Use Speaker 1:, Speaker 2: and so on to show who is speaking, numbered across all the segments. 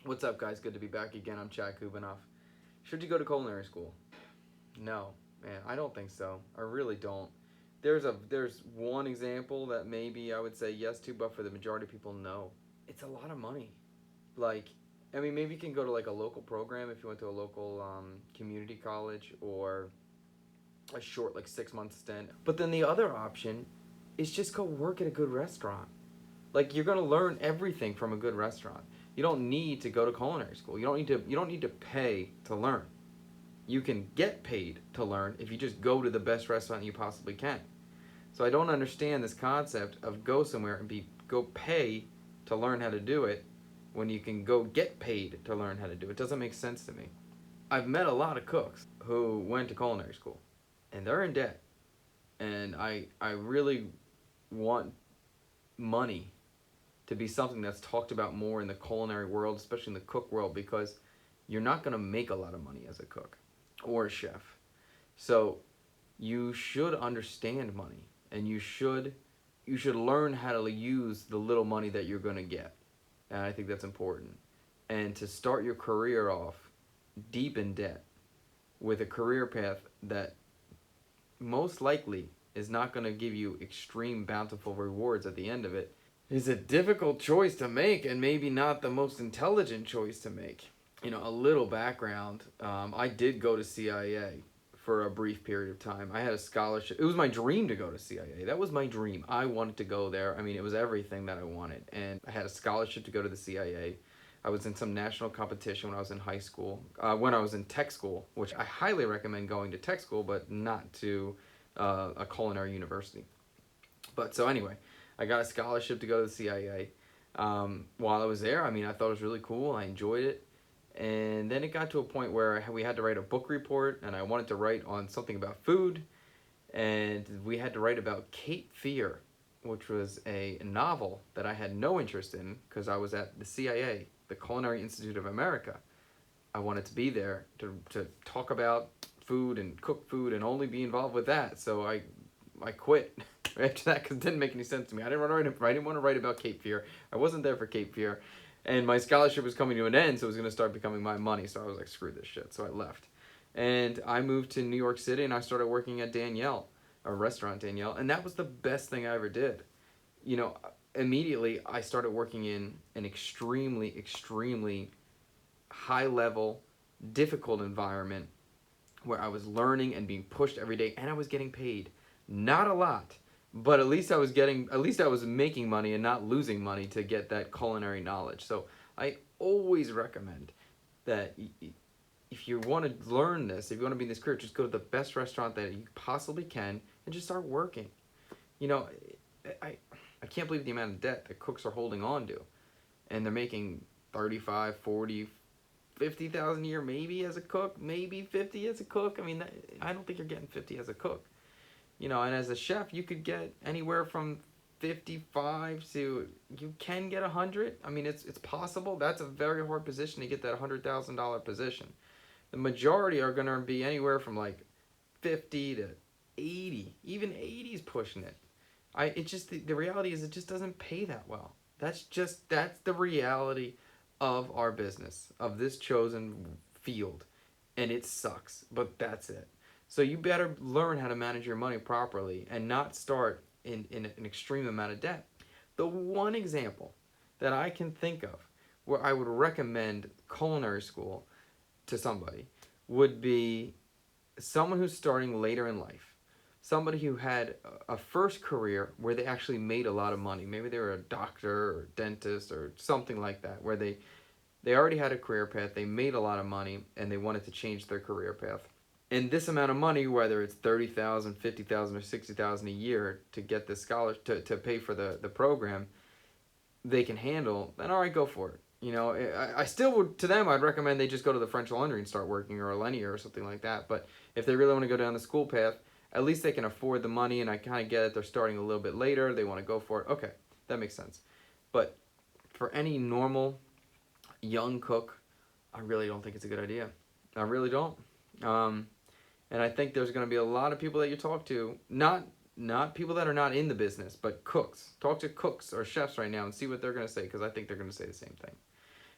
Speaker 1: What's up, guys? Good to be back again. I'm Chad Kubanoff. Should you go to culinary school? No, man, I don't think so. I really don't. There's one example that maybe I would say yes to, but for the majority of people, no. It's a lot of money. Like, I mean, maybe you can go to like a local program if you went to a local community college or a short like 6 month stint. But then the other option is just go work at a good restaurant. Like you're gonna learn everything from a good restaurant. You don't need to go to culinary school. You don't need to pay to learn. You can get paid to learn if you just go to the best restaurant you possibly can. So I don't understand this concept of go somewhere and go pay to learn how to do it when you can go get paid to learn how to do it. It doesn't make sense to me. I've met a lot of cooks who went to culinary school and they're in debt. And I really want money to be something that's talked about more in the culinary world, especially in the cook world, because you're not going to make a lot of money as a cook or a chef. So you should understand money, and you should learn how to use the little money that you're going to get. And I think that's important. And to start your career off deep in debt with a career path that most likely is not going to give you extreme bountiful rewards at the end of it is a difficult choice to make, and maybe not the most intelligent choice to make. A little background. I did go to CIA for a brief period of time. I had a scholarship. It was my dream to go to CIA. That was my dream. I wanted to go there. I mean, it was everything that I wanted. And I had a scholarship to go to the CIA. I was in some national competition when I was in high school. When I was in tech school, which I highly recommend going to tech school, but not to a culinary university. But so anyway, I got a scholarship to go to the CIA. While I was there, I mean, I thought it was really cool. I enjoyed it. And then it got to a point where we had to write a book report, and I wanted to write on something about food. And we had to write about Cape Fear, which was a novel that I had no interest in because I was at the CIA, the Culinary Institute of America. I wanted to be there to talk about food and cook food and only be involved with that. So I quit after that because it didn't make any sense to me. I didn't want to write about Cape Fear. I wasn't there for Cape Fear. And my scholarship was coming to an end, so it was going to start becoming my money. So I was like, screw this shit. So I left. And I moved to New York City, and I started working at Danielle, a restaurant Danielle. And that was the best thing I ever did. Immediately I started working in an extremely, extremely high-level, difficult environment where I was learning and being pushed every day, and I was getting paid. Not a lot, but at least I was making money and not losing money to get that culinary knowledge. So I always recommend that if you want to learn this, if you want to be in this career, just go to the best restaurant that you possibly can and just start working. I can't believe the amount of debt that cooks are holding on to, and they're making 35, 40, 50,000 a year maybe as a cook, maybe 50 as a cook. I mean, I don't think you're getting 50 as a cook. And as a chef, you could get anywhere from 55 to, you can get 100. I mean, it's possible. That's a very hard position to get, that $100,000 position. The majority are going to be anywhere from like 50 to 80. Even 80 is pushing it. The reality is it just doesn't pay that well. That's the reality of our business, of this chosen field. And it sucks, but that's it. So you better learn how to manage your money properly and not start in an extreme amount of debt. The one example that I can think of where I would recommend culinary school to somebody would be someone who's starting later in life. Somebody who had a first career where they actually made a lot of money. Maybe they were a doctor or a dentist or something like that, where they already had a career path, they made a lot of money, and they wanted to change their career path. And this amount of money, whether it's $30,000, $50,000, or $60,000 a year to get this scholarship, to pay for the program, they can handle, then all right, go for it. I still would, to them, I'd recommend they just go to the French Laundry and start working, or a Lenier or something like that. But if they really want to go down the school path, at least they can afford the money, and I kind of get it. They're starting a little bit later. They want to go for it. Okay, that makes sense. But for any normal young cook, I really don't think it's a good idea. I really don't. And I think there's going to be a lot of people that you talk to, not people that are not in the business, but cooks. Talk to cooks or chefs right now and see what they're going to say, because I think they're going to say the same thing.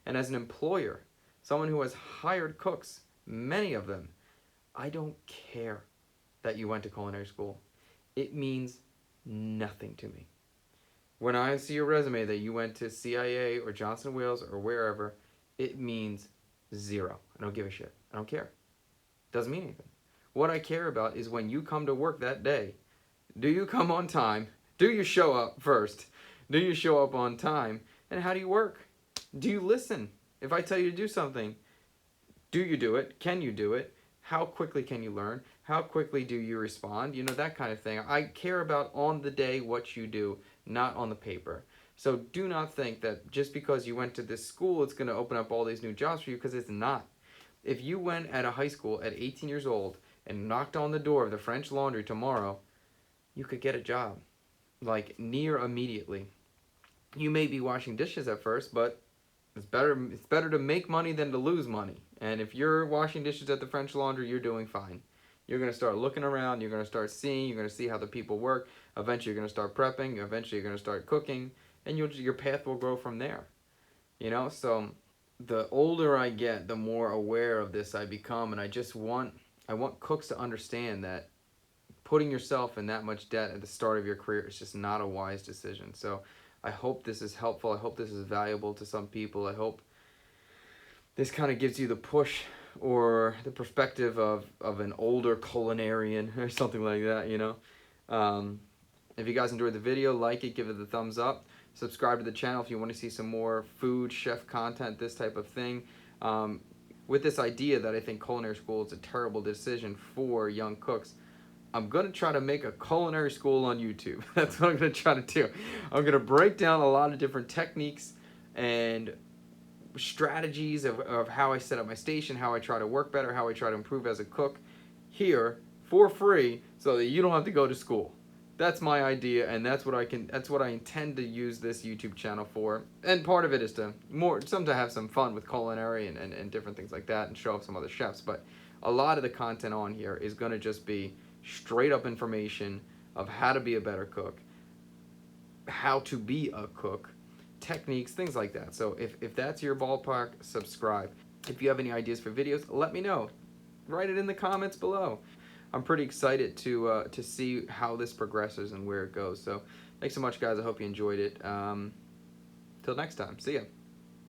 Speaker 1: And as an employer, someone who has hired cooks, many of them, I don't care that you went to culinary school. It means nothing to me. When I see your resume that you went to CIA or Johnson Wales or wherever, it means zero. I don't give a shit. I don't care. Doesn't mean anything. What I care about is when you come to work that day, do you come on time? Do you show up first? Do you show up on time? And how do you work? Do you listen? If I tell you to do something, do you do it? Can you do it? How quickly can you learn? How quickly do you respond? You know, that kind of thing. I care about on the day what you do, not on the paper. So do not think that just because you went to this school, it's going to open up all these new jobs for you, because it's not. If you went at a high school at 18 years old and knocked on the door of the French Laundry tomorrow, you could get a job, like near immediately. You may be washing dishes at first, but it's better to make money than to lose money. And if you're washing dishes at the French Laundry, you're doing fine. You're going to start looking around, you're going to start seeing, you're going to see how the people work. Eventually you're going to start prepping, eventually you're going to start cooking, and your path will grow from there. You know, so the older I get, the more aware of this I become, and I want cooks to understand that putting yourself in that much debt at the start of your career is just not a wise decision. So I hope this is helpful. I hope this is valuable to some people. I hope this kind of gives you the push or the perspective of an older culinarian or something like that, you know. If you guys enjoyed the video, like it, give it the thumbs up. Subscribe to the channel if you want to see some more food, chef content, this type of thing. With this idea that I think culinary school is a terrible decision for young cooks, I'm going to try to make a culinary school on YouTube. That's what I'm going to try to do. I'm going to break down a lot of different techniques and strategies of how I set up my station, how I try to work better, how I try to improve as a cook here for free so that you don't have to go to school. That's my idea, and that's what I intend to use this YouTube channel for. And part of it is to have some fun with culinary and different things like that and show off some other chefs. But a lot of the content on here is going to just be straight up information of how to be a better cook, how to be a cook, techniques, things like that. So if that's your ballpark, subscribe. If you have any ideas for videos, let me know. Write it in the comments below. I'm pretty excited to see how this progresses and where it goes. So thanks so much, guys. I hope you enjoyed it. Till next time. See ya.